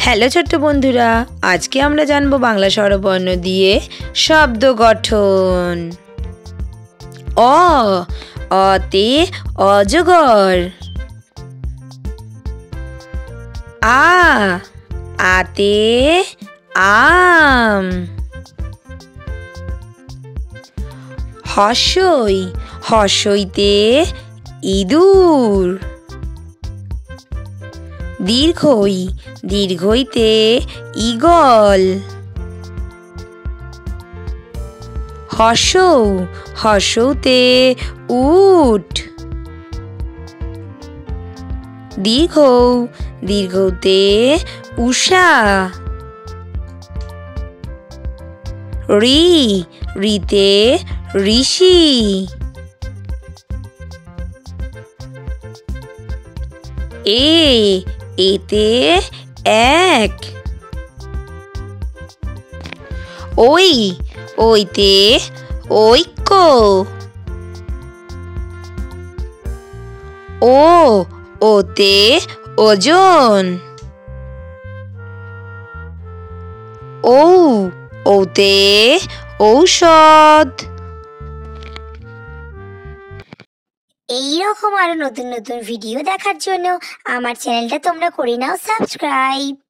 Hello ছোট্ট বন্ধুরা, আজকে আমরা জানবো বাংলা স্বরবর্ণ দিয়ে শব্দ গঠন। অ অতে অজগর। আ আতে আম। হর্ষই হর্ষইতে ইঁদুর। দীর্ঘই দীর্ঘইতে ঈগল। হর্ষৌ হর্ষৌতে উট। দীর্ঘৌ দীর্ঘৌতে উষা। ঋ ঋতে ঋষি। এতে এক। ওই ওইতে ঐক্য। ওতে ওজন। ওতে ঔষধ। এইরকম আরো নতুন নতুন ভিডিও দেখার জন্য আমার চ্যানেলটা তোমরা করে নাও সাবস্ক্রাইব।